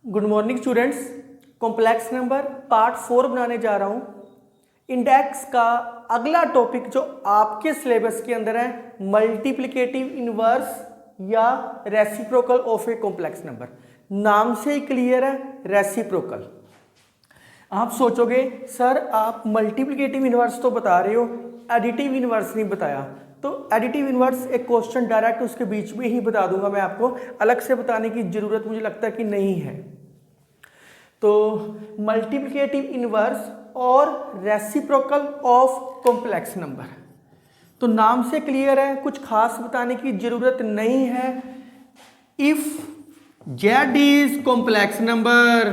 Good morning students. Complex number part 4 बनाने जा रहा हूँ। इंडेक्स का अगला टॉपिक जो आपके सिलेबस के अंदर है मल्टीप्लिकेटिव इनवर्स या reciprocal of A complex number. नाम से ही क्लियर है, रेसिप्रोकल। आप सोचोगे सर आप मल्टीप्लिकेटिव इनवर्स तो बता रहे हो, एडिटिव इनवर्स नहीं बताया। तो एडिटिव इनवर्स एक क्वेश्चन डायरेक्ट उसके बीच में ही बता दूंगा मैं आपको, अलग से बताने की जरूरत मुझे लगता है कि नहीं है। तो मल्टीप्लिकेटिव इनवर्स और रेसिप्रोकल ऑफ कॉम्प्लेक्स नंबर, तो नाम से क्लियर है, कुछ खास बताने की जरूरत नहीं है। If Z is complex number,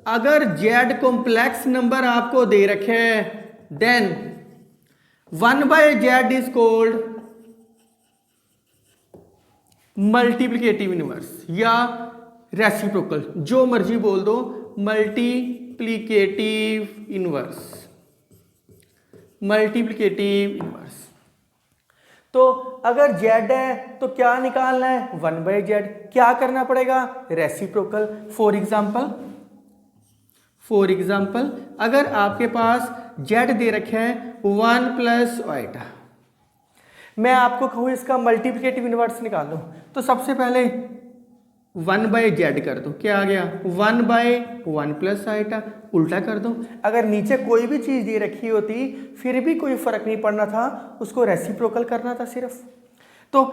अगर जेड कॉम्प्लेक्स नंबर आपको दे रखे then 1/z is called multiplicative inverse या रेसिप्रोकल, जो मर्जी बोल दो, मल्टीप्लिकेटिव इनवर्स। मल्टीप्लिकेटिव इनवर्स तो अगर z है तो क्या निकालना है 1/z, क्या करना पड़ेगा रेसिप्रोकल। फॉर एग्जाम्पल अगर आपके पास z दे रखे हैं 1 + y, मैं आपको कहूँ इसका मल्टीप्लिकेटिव इनवर्स निकाल लो, तो सबसे पहले 1/z कर दो, क्या आ गया 1/1 + y, उल्टा कर दो। अगर नीचे कोई भी चीज़ दे रखी होती फिर भी कोई फर्क नहीं पड़ना था, उसको रेसिप्रोकल करना था सिर्फ। तो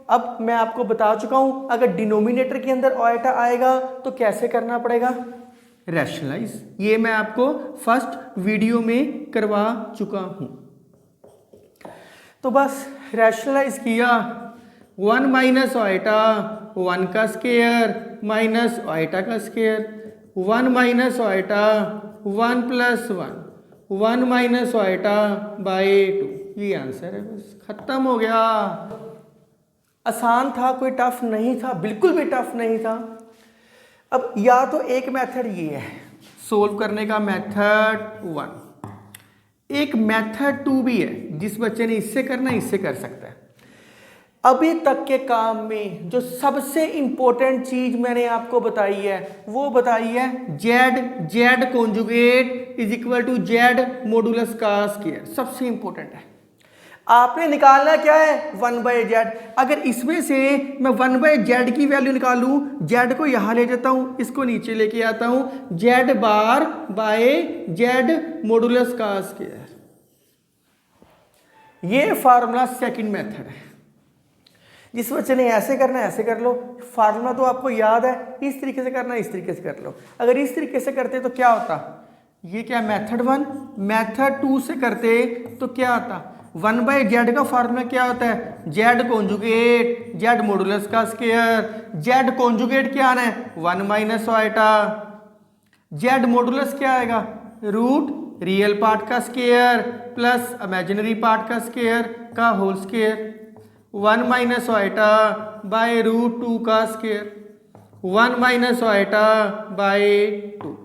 अब मैं आपको बता चुका हूँ, अगर डिनोमिनेटर के अंदर ओएटा आएगा तो कैसे करना पड़ेगा रैशनलाइज। ये मैं आपको फर्स्ट वीडियो में करवा चुका हूँ। तो बस रैशनलाइज किया, 1 - ओएटा 1 का स्क्वायर माइनस ओएटा का स्क्वायर, 1 - ओएटा 1 + 1 1 - ओएटा बाय 2, ये आंसर है। बस खत्म हो गया। आसान था, कोई टफ नहीं था, बिल्कुल भी टफ नहीं था। अब या तो एक मेथड ये है सोल्व करने का, मेथड 1, एक मेथड 2 भी है, जिस बच्चे ने इससे करना इससे कर सकता है। अभी तक के काम में जो सबसे इंपॉर्टेंट चीज मैंने आपको बताई है वो बताई है Z conjugate is equal to Z modulus का स्क्वायर, सबसे इंपॉर्टेंट है। आपने निकालना क्या है 1/z। अगर इसमें से मैं 1/z की वैल्यू निकालूं, z को यहां ले जाता हूं, इसको नीचे लेके आता हूं, z बार बाय z मॉडुलस का स्क्वायर। ये फार्मूला सेकंड मेथड है। जिस बच्चे ने ऐसे करना है ऐसे कर लो, फार्मूला तो आपको याद है, इस तरीके से करना है इस तरीके से कर लो। अगर इस तरीके से करते तो क्या होता, ये क्या मेथड 1, मेथड 2 से करते तो क्या आता 1/z का फार्मूला क्या होता है z कॉन्जुगेट z मॉडुलस का स्क्वायर। z कॉन्जुगेट क्या आना है 1 - ओएटा, z मॉडुलस क्या आएगा रूट रियल पार्ट का स्क्वायर प्लस इमेजिनरी पार्ट का स्क्वायर का होल स्क्वायर, 1 - ओएटा बाय √2 का स्क्वायर, 1 - ओएटा बाय 2।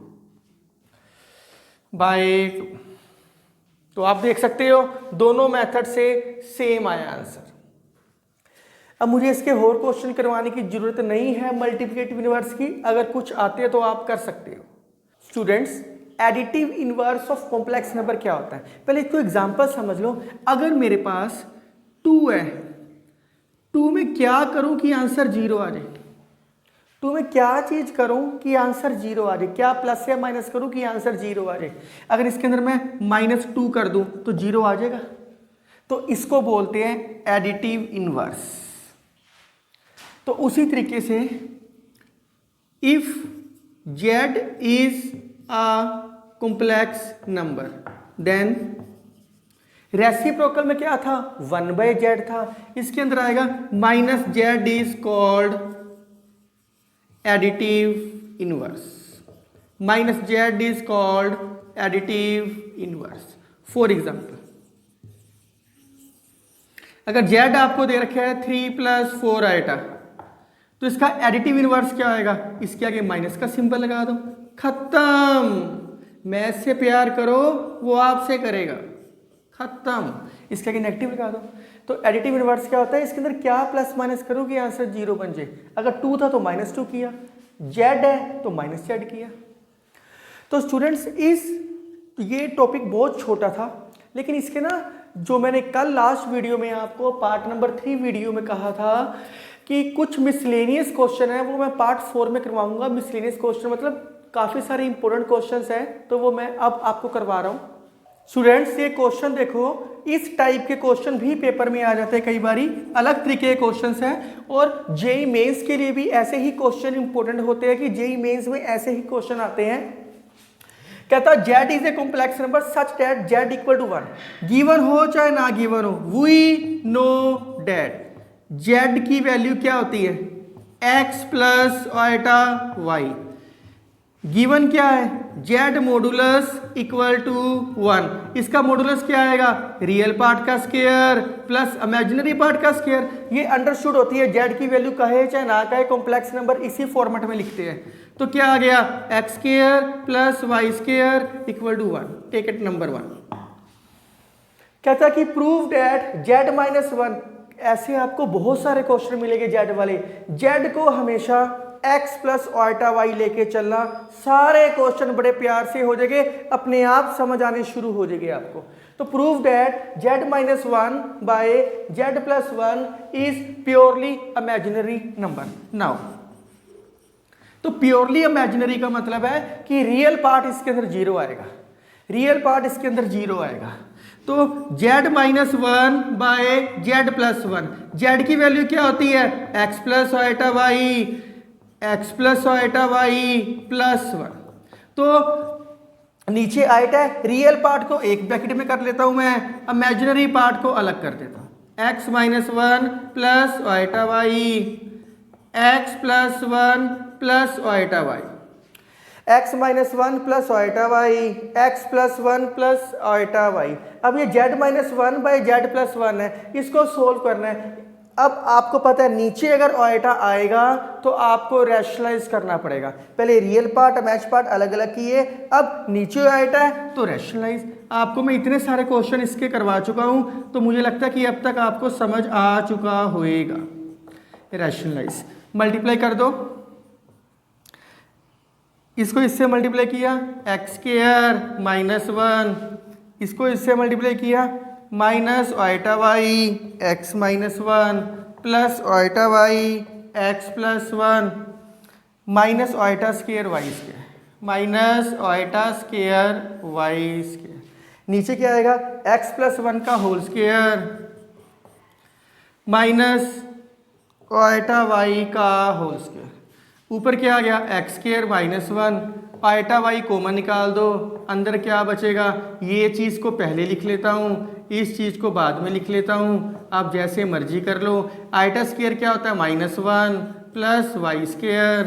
तो आप देख सकते हो दोनों मेथड से सेम आया आंसर। अब मुझे इसके और क्वेश्चन करवाने की जरूरत नहीं है मल्टीप्लिकेटिव इनवर्स की, अगर कुछ आते हैं तो आप कर सकते हो। Students, additive inverse of complex number क्या होता है, पहले इसको एग्जांपल समझ लो। अगर मेरे पास 2 है, 2 में क्या करूं कि आंसर 0 आ जाए, 2 में क्या चीज करूं कि आंसर 0 आ जाए, क्या प्लस या माइनस करूं कि आंसर 0 आ जाए। अगर इसके अंदर मैं -2 कर दूं तो 0 आ जाएगा। तो इसको बोलते हैं एडिटिव इनवर्स। तो उसी तरीके से if z is a complex number then reciprocal में क्या था 1/z था, इसके अंदर आएगा -z is called additive inverse, -z is called additive inverse. For example अगर z आपको दे रखा है 3 + 4 आएटा, तो इसका एडिटिव इनवर्स क्या आएगा, इसके आगे माइनस का सिंबल लगा दो, खत्म। मैथ से प्यार करो वो आपसे करेगा, खत्म। इसके आगे नेगेटिव लगा दो। तो एडिटिव इनवर्स क्या होता है, इसके अंदर क्या प्लस माइनस करो कि आंसर 0 बन जाए। अगर 2 था तो -2 किया, जेड है तो माइनस जेड किया। तो स्टूडेंट्स ये टॉपिक बहुत छोटा था, लेकिन इसके ना जो मैंने कल लास्ट वीडियो में आपको पार्ट नंबर 3 वीडियो में कहा था कि कुछ मिसलेनियस क्वेश्चन है वो मैं पार्ट 4 में करवाऊंगा। मिसलेनियस क्वेश्चन मतलब काफ़ी सारे इंपॉर्टेंट क्वेश्चंस हैं, तो वो मैं अब आपको करवा रहा हूँ। स्टूडेंट्स ये क्वेश्चन देखो, इस टाइप के क्वेश्चन भी पेपर में आ जाते हैं कई बारी, अलग तरीके के क्वेश्चंस हैं। और जेई मेंस के लिए भी ऐसे ही क्वेश्चन इंपॉर्टेंट होते हैं कि जेई मेंस में ऐसे ही क्वेश्चन आते हैं। कहता है Z is a complex number such that Z equal to 1, given हो चाहे ना गिवन हो, वी नो डैट जेड की वैल्यू क्या होती है, X plus iota Y. Given क्या है, जेड मॉडुलस इक्वल टू 1। इसका मॉडुलस क्या आएगा, रियल पार्ट का स्क्वायर प्लस इमेजिनरी पार्ट का स्क्वायर। ये अंडरस्टूड होती है, जेड की वैल्यू कहे चाहे ना कहे कॉम्प्लेक्स नंबर इसी फॉर्मेट में लिखते हैं। तो क्या आ गया, X square plus Y square equal to 1। Take it number 1। कहता कि प्रूव दैट जेड माइनस 1। ऐसे आपको बहुत सारे क्वेश्चन मिलेंगे जेड वाले। जेड को हमेशा x प्लस आइटा वाई लेके चलना, सारे क्वेश्चन बड़े प्यार से हो जाएंगे, अपने आप समझ आने शुरू हो जाएंगे आपको। तो prove that Z minus 1 by Z plus 1 is purely imaginary number. Now तो प्योरली इमेजिनरी का मतलब है कि रियल पार्ट इसके अंदर जीरो आएगा, रियल पार्ट इसके अंदर जीरो आएगा। तो z minus 1 by Z plus 1, Z की वैल्यू क्या होती है, x plus iota Y, X plus iota Y plus 1। तो नीचे आइटा है, रियल पार्ट को एक ब्रैकेट में कर लेता हूं मैं, इमेजिनरी पार्ट को अलग कर देता हूं। x minus 1 plus iota Y, X plus 1 plus iota Y, x minus 1 plus iota Y, X plus 1 plus iota Y. अब ये z minus 1 by Z plus 1 है, इसको सोल्व करना है। अब आपको पता है नीचे अगर आइटा आएगा तो आपको रैशनलाइज करना पड़ेगा। पहले रियल पार्ट इमेज पार्ट अलग अलग किए, अब नीचे आइटा है तो रैशनलाइज। आपको मैं इतने सारे क्वेश्चन इसके करवा चुका हूं, तो मुझे लगता है कि अब तक आपको समझ आ चुका होएगा। रैशनलाइज मल्टीप्लाई कर दो, इसको इससे मल्टीप्लाई किया एक्स स्क्वायर माइनस 1, इसको इससे मल्टीप्लाई किया minus iota Y X minus 1 plus iota Y X plus 1 minus iota square Y square, minus iota square Y square. नीचे क्या आएगा, एक्स प्लस 1 का whole square minus iota Y का whole square. ऊपर क्या आ गया, X square minus 1, iota Y common निकाल दो, अंदर क्या बचेगा, ये चीज़ को पहले लिख लेता हूँ, इस चीज़ को बाद में लिख लेता हूँ, आप जैसे मर्जी कर लो। आइटा स्क्वायर क्या होता है, minus 1 plus Y square,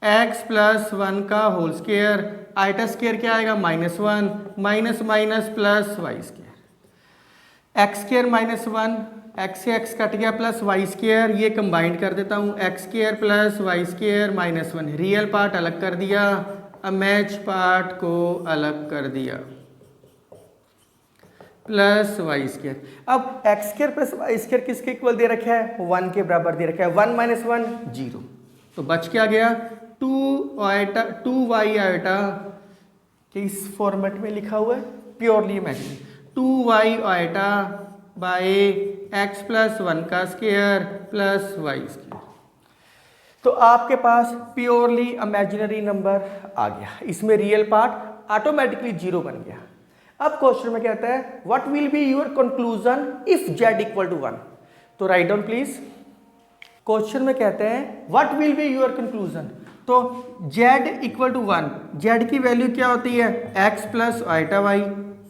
X plus 1 का होल स्क्वायर, आइटा स्क्वायर क्या आएगा, minus 1 minus minus plus Y square, X square minus 1, X से एक्स कट गया प्लस वाई स्क्वायर, ये कंबाइंड कर देता हूँ, X square plus Y square minus 1, real part अलग कर दिया, इमेज पार्ट को अलग कर दिया, प्लस वाई स्क्वायर। अब X square plus Y square किसके इक्वल दे रखा है, 1 के बराबर दे रखा है, 1 माइनस 1 0। तो बच क्या गया, 2 वाई आइटा, किस फॉर्मेट में लिखा हुआ है, purely imaginary, 2 Y iota by X plus 1 का स्क्वायर प्लस वाई स्क्वायर। तो आपके पास प्योरली इमेजिनरी नंबर आ गया, इसमें रियल पार्ट ऑटोमेटिकली 0 बन गया। अब क्वेश्चन में कहता है what will be your conclusion if Z equal to 1। तो राइट डाउन प्लीज। क्वेश्चन में कहते हैं what will be your conclusion, तो जेड इक्वल टू 1, जेड की वैल्यू क्या होती है, एक्स प्लस आइटा वाई,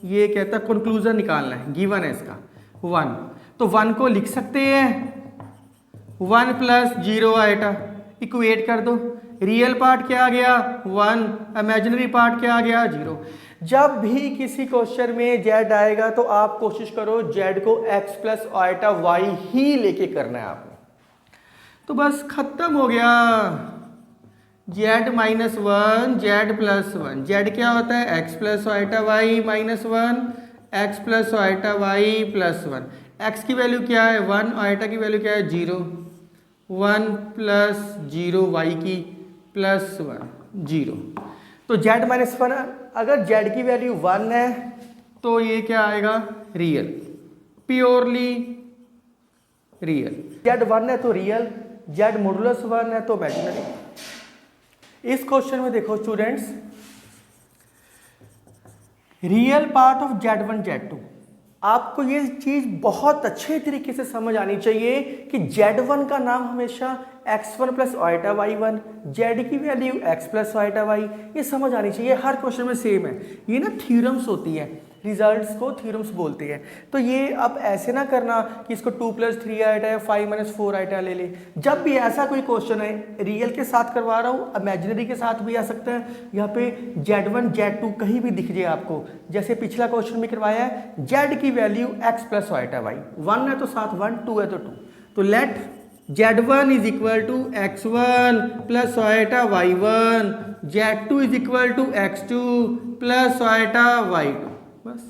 ये कहता है कंक्लूजन निकालना है, गिवन है इसका 1। तो 1 को लिख सकते हैं 1 प्लस 0 आइटा, इक्वेट कर दो, रियल पार्ट क्या आ गया 1, इमेजिनरी पार्ट क्या आ गया 0। जब भी किसी क्वेश्चन में जेड आएगा तो आप कोशिश करो जेड को एक्स प्लस आइटा वाई ही लेके करना है आपने। तो बस खत्म हो गया, Z minus 1 Z plus 1, Z क्या होता है X plus iota Y minus 1, X plus iota Y plus 1, X की वैल्यू क्या है 1, आइटा की वैल्यू क्या है 0, 1 प्लस 0 वाई की +1 0। तो z माइनस 1, अगर z की वैल्यू 1 है तो ये क्या आएगा, रियल, प्योरली रियल। z 1 है तो रियल, z मॉडुलस 1 है तो इमेजिनरी। इस क्वेश्चन में देखो students, real part of z1 z2, आपको ये चीज बहुत अच्छे तरीके से समझ आनी चाहिए कि z1 का नाम हमेशा x1 plus iota y1, z की value x plus iota y, ये समझ आनी चाहिए। हर क्वेश्चन में सेम है। ये ना थ्योरम्स होती है, रिजल्ट्स को थ्योरम्स बोलते हैं। तो ये अब ऐसे ना करना कि इसको 2 + 3 आइटा या 5 - 4 आइटा ले ले। जब भी ऐसा कोई क्वेश्चन है, रियल के साथ करवा रहा हूँ, इमेजिनरी के साथ भी आ सकता है। यहाँ पे z1 z2 कहीं भी दिख जाए आपको, जैसे पिछला क्वेश्चन में करवाया है, z की value x plus iota y, 1 है तो साथ 1, 2 है तो 2। तो let z1 is equal to x1 plus iota y1, z2 is equal to x2 plus iota y2। बस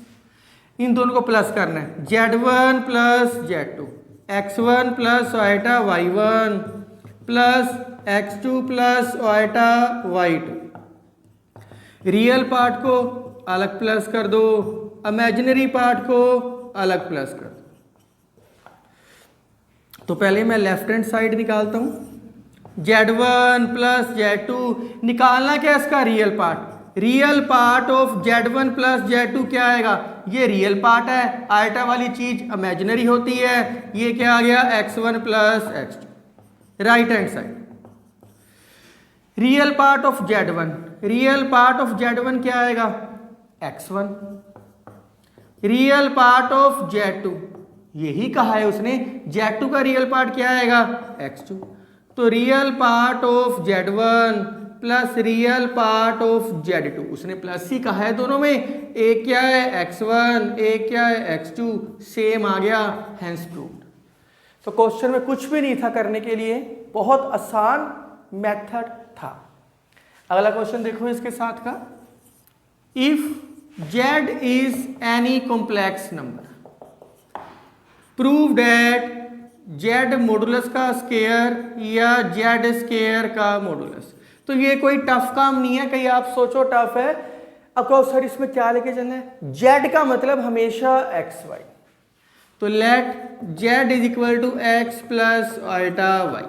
इन दोनों को प्लस करना है, z1 plus z2, x1 plus iota y1 plus x2 plus iota y2। Real part को अलग plus कर दो, इमेजिनरी पार्ट को अलग प्लस कर दो। तो पहले मैं लेफ्ट हैंड साइड निकालता हूं, z1 प्लस z2, निकालना क्या इसका real part. Real part of z1 plus z2 क्या आएगा, ये रियल पार्ट है, आइटा वाली चीज इमेजिनरी होती है। ये क्या आ गया, x1 plus x2। Right hand side real part of z1, real part of z1 क्या आएगा, x1। Real part of z2, यही कहा है उसने, z2 का रियल पार्ट क्या आएगा, x2। तो real part of z1 plus real part of z2, उसने प्लस ही कहा है दोनों में। एक क्या है x1, एक क्या है x2, सेम आ गया, हेंस प्रूव्ड। तो क्वेश्चन में कुछ भी नहीं था करने के लिए, बहुत आसान मेथड था। अगला क्वेश्चन देखो इसके साथ का, if z is any complex number, prove that z modulus का स्क्वायर या z स्क्वायर का मॉडुलस। तो ये कोई टफ काम नहीं है, कहीं आप सोचो टफ है। अब कहो सर इसमें क्या लेके चलना है, z का मतलब हमेशा x y। तो let z is equal to x plus iota y।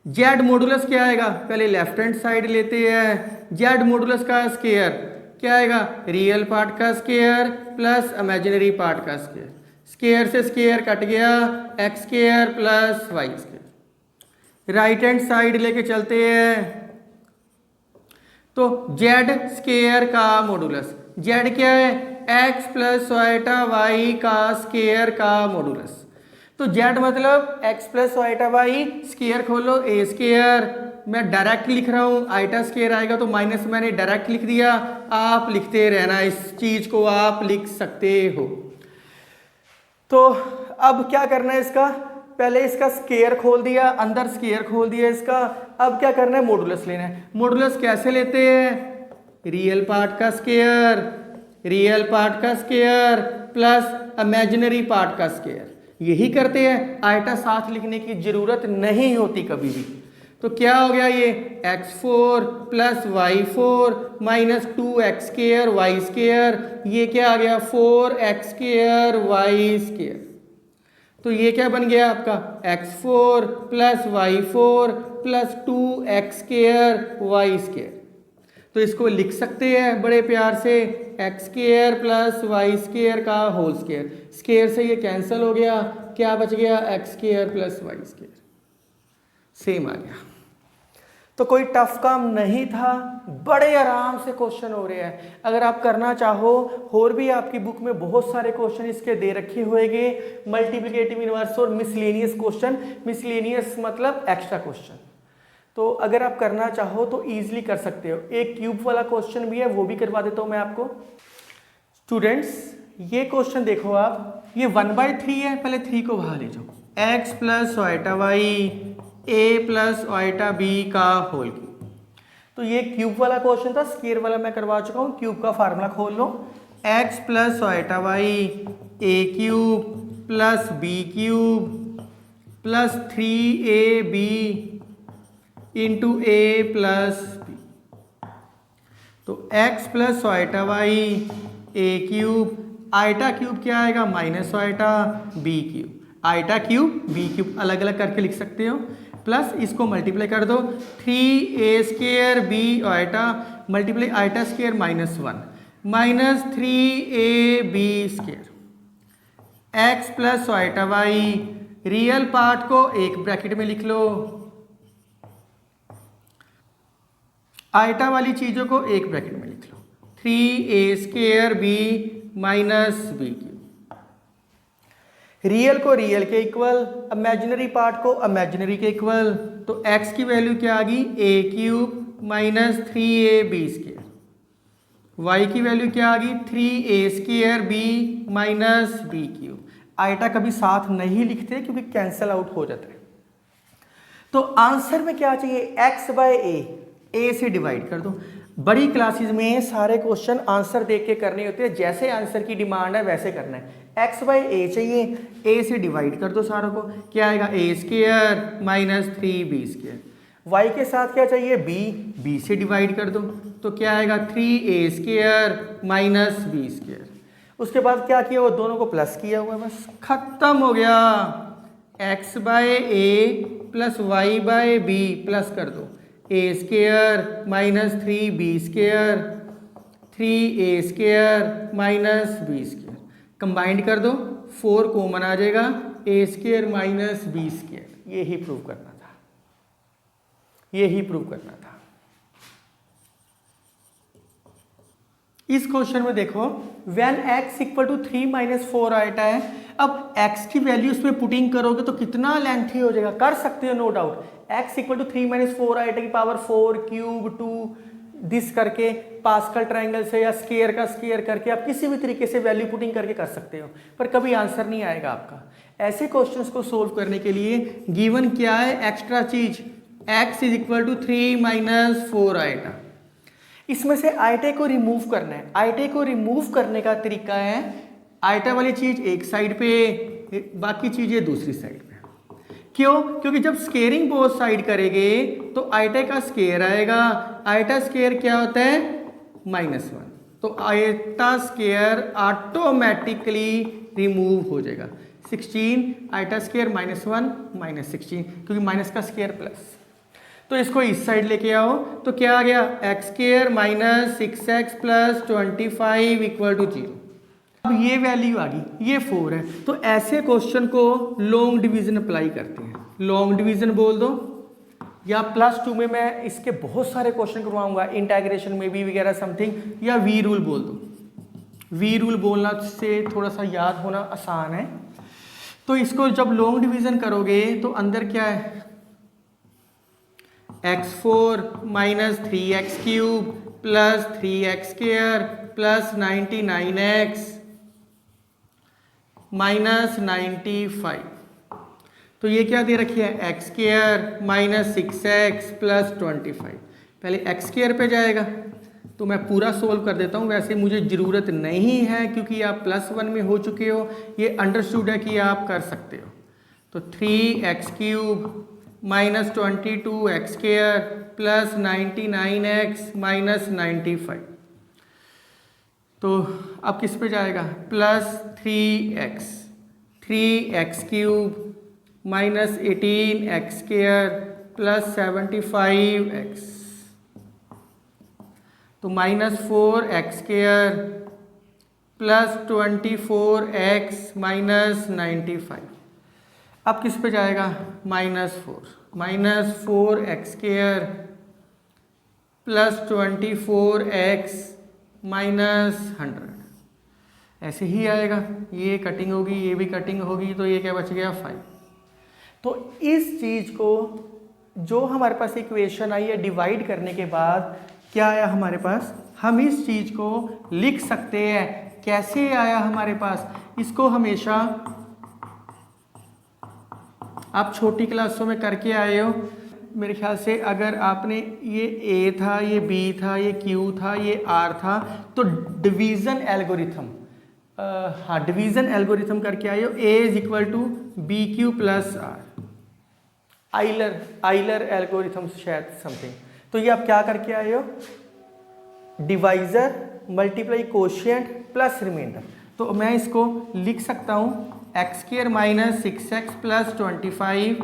z modulus क्या आएगा, पहले लेफ्ट हैंड साइड लेते हैं, z मॉडुलस का स्क्वायर क्या आएगा, रियल पार्ट का स्क्वायर प्लस इमेजिनरी पार्ट का स्क्वायर। स्क्वायर से स्क्वायर कट गया, x square plus y square. Right hand side लेके चलते हैं, तो z स्क्वायर का मॉडुलस, z क्या है, x प्लस वाइटा y का स्क्वायर का मॉडुलस। तो z मतलब x plus iota y, square खोलो a स्क्वायर, मैं डायरेक्ट लिख रहा हूं, आइटा स्क्वायर आएगा तो माइनस मैंने डायरेक्ट लिख दिया, आप लिखते रहना, इस चीज को आप लिख सकते हो। तो अब क्या करना है इसका, पहले इसका स्क्वायर खोल दिया, अंदर स्क्वायर खोल दिया इसका। अब क्या करना है, मॉडुलस लेना है। मॉडुलस कैसे लेते हैं, रियल पार्ट का स्क्वायर, रियल पार्ट का स्क्वायर प्लस इमेजिनरी पार्ट का स्क्वायर, यही करते हैं। आइटा साथ लिखने की जरूरत नहीं होती कभी भी। तो क्या हो गया, ये x4 plus y4 minus 2x square y square, ये क्या आ गया 4x स्क्वायर y स्क्वायर। तो ये क्या बन गया आपका, x4 plus y4 plus 2x square y square. तो इसको लिख सकते हैं बड़े प्यार से, x square plus y square का होल स्क्वायर। स्क्वायर से ये कैंसिल हो गया, क्या बच गया, x square plus y square, same आ गया। तो कोई टफ काम नहीं था, बड़े आराम से क्वेश्चन हो रहे हैं। अगर आप करना चाहो, और भी आपकी बुक में बहुत सारे क्वेश्चन इसके दे रखे होंगे, मल्टीप्लिकेटिव इनवर्स और मिसलेनियस क्वेश्चन। मिसलेनियस मतलब एक्स्ट्रा क्वेश्चन। तो अगर आप करना चाहो तो ईजिली कर सकते हो। एक क्यूब वाला क्वेश्चन भी है, वो भी करवा देता हूँ मैं आपको। स्टूडेंट्स ये क्वेश्चन देखो आप, ये 1/3 है, पहले 3 को बाहर ले जाओ, x plus वाइटा Y a plus iota b का होल क्यूब। तो ये क्यूब वाला क्वेश्चन था, स्क्वायर वाला मैं करवा चुका हूँ। क्यूब का फार्मूला खोल लो, x plus वाइटा Y a cube plus b cube plus 3ab into A plus B. तो x plus iota Y A cube, आइटा क्यूब क्या आएगा माइनस आइटा बी क्यूब, आइटा क्यूब बी क्यूब अलग अलग करके लिख सकते हो, प्लस इसको मल्टीप्लाई कर दो 3a² B iota multiply iota square -1 minus 3ab²। x plus iota Y, real part को एक ब्रैकेट में लिख लो, आइटा वाली चीजों को एक ब्रैकेट में लिख लो, 3a² B minus B cube. Real को रियल के इक्वल, इमेजिनरी पार्ट को इमेजिनरी के इक्वल, तो x की वैल्यू क्या आ गई a cube minus 3ab², y की वैल्यू क्या आ गई 3a² b minus B cube. Iota कभी साथ नहीं लिखते क्योंकि कैंसल आउट हो जाता है। तो आंसर में क्या चाहिए x बाय a से डिवाइड कर दो। बड़ी क्लासेस में सारे क्वेश्चन आंसर देख के करने होते हैं, जैसे आंसर की डिमांड है वैसे करना है। x बाई ए चाहिए, a से डिवाइड कर दो सारों को, क्या आएगा a² माइनस 3b²। y के साथ क्या चाहिए b से डिवाइड कर दो, तो क्या आएगा 3a² माइनस b²। उसके बाद क्या किया, वो दोनों को प्लस किया हुआ है, बस खत्म हो गया। x by a plus y by b plus कर दो a² minus 3b² 3a² minus b²। Combined कर दो 4 कॉमन आ जाएगा a² माइनस b²। यही प्रूव करना था, यही प्रूव करना था। इस क्वेश्चन में देखो when x equal to 3 minus 4 iota है, अब x की वैल्यू उसमें पुटिंग करोगे तो कितना लेंथी हो जाएगा, कर सकते हो no doubt. x equal to 3 minus 4 iota की पावर 4 क्यूब 2 दिस करके पास्कल ट्रायंगल से या स्केयर का स्केयर करके आप किसी भी तरीके से वैल्यू पुटिंग करके कर सकते हो, पर कभी आंसर नहीं आएगा आपका। ऐसे क्वेश्चंस को सोल्व करने के लिए गिवन क्या है एक्स्ट्रा चीज, x is equal to 3 minus 4 iota. इसमें से आइटे को रिमूव करना है। आइटे को रिमूव करने का तरीका है आइटा वाली चीज एक साइड पे, बाकी चीजें दूसरी साइड पे। क्यों? क्योंकि जब स्केयरिंग बोथ साइड करेंगे तो आइटा का स्केयर आएगा। आइटा स्केयर क्या होता है -1, तो आइटा स्केयर ऑटोमेटिकली रिमूव हो जाएगा। 16 आइटा स्केयर -1 -16, क्योंकि माइनस का स्केयर प्लस। तो इसको इस साइड लेके आओ तो क्या आ गया x² minus 6x plus 25 equal to 0। अब ये वैल्यू आ गई, ये 4 है, तो ऐसे क्वेश्चन को लॉन्ग डिवीजन अप्लाई करते हैं। लॉन्ग डिवीजन बोल दो, या +2 में मैं इसके बहुत सारे क्वेश्चन करवाऊंगा, इंटीग्रेशन में भी वगैरह समथिंग, या वी रूल बोल दो। वी रूल बोलना से थोड़ा सा याद होना आसान है। तो इसको जब लॉन्ग डिवीजन करोगे तो अंदर क्या है x4 minus 3x³ plus 3x² plus 99x minus 95। तो ये क्या दे रखी है x² माइनस 6x प्लस 25। पहले x² पे जाएगा, तो मैं पूरा सोल्व कर देता हूँ। वैसे मुझे ज़रूरत नहीं है क्योंकि आप +1 में हो चुके हो, ये अंडरस्टूड है कि आप कर सकते हो। तो 3x³ minus 22x² plus 99x minus 95। तो अब किस पे जाएगा plus 3x³ minus 18x² plus 75x, तो minus 4x² plus 24x minus 95। अब किस पे जाएगा -4 minus 4x² plus 24x minus 100। ऐसे ही आएगा, ये कटिंग होगी, ये भी कटिंग होगी, तो ये क्या बच गया 5। तो इस चीज़ को जो हमारे पास इक्वेशन आई है डिवाइड करने के बाद क्या आया हमारे पास, हम इस चीज़ को लिख सकते हैं। कैसे आया हमारे पास, इसको हमेशा आप छोटी क्लासों में करके आए हो मेरे ख्याल से। अगर आपने ये A था, ये B था, ये Q था, ये R था, तो डिवीज़न एल्गोरिथम, हाँ डिवीज़न एल्गोरिथम करके आए हो। A is equal to BQ plus R। Euler algorithm शायद समथिंग। तो ये आप क्या करके आए हो, divisor multiply quotient plus remainder. तो मैं इसको लिख सकता हूँ X square minus 6x plus 25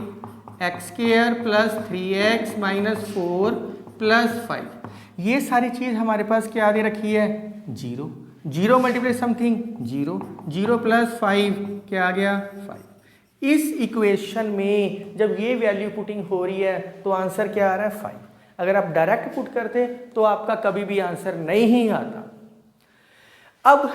X square plus 3x minus 4 plus 5। ये सारी चीज़ हमारे पास क्या दे रखी है, 0। 0 मल्टीप्लाई समथिंग 0, 0 प्लस 5 क्या आ गया 5। इस इक्वेशन में जब ये वैल्यू पुटिंग हो रही है तो आंसर क्या आ रहा है 5। अगर आप डायरेक्ट पुट करते तो आपका कभी भी आंसर नहीं ही आता। अब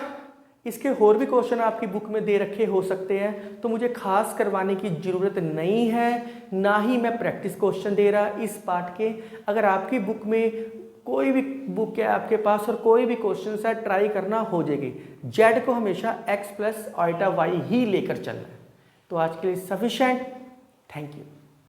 इसके और भी क्वेश्चन आपकी बुक में दे रखे हो सकते हैं, तो मुझे खास करवाने की ज़रूरत नहीं है, ना ही मैं प्रैक्टिस क्वेश्चन दे रहा इस पार्ट के। अगर आपकी बुक में कोई भी बुक है आपके पास और कोई भी क्वेश्चन है, ट्राई करना हो जाएगी। जेड को हमेशा x प्लस आइटा वाई ही लेकर चलना है। तो आज के लिए सफिशिएंट। Thank you.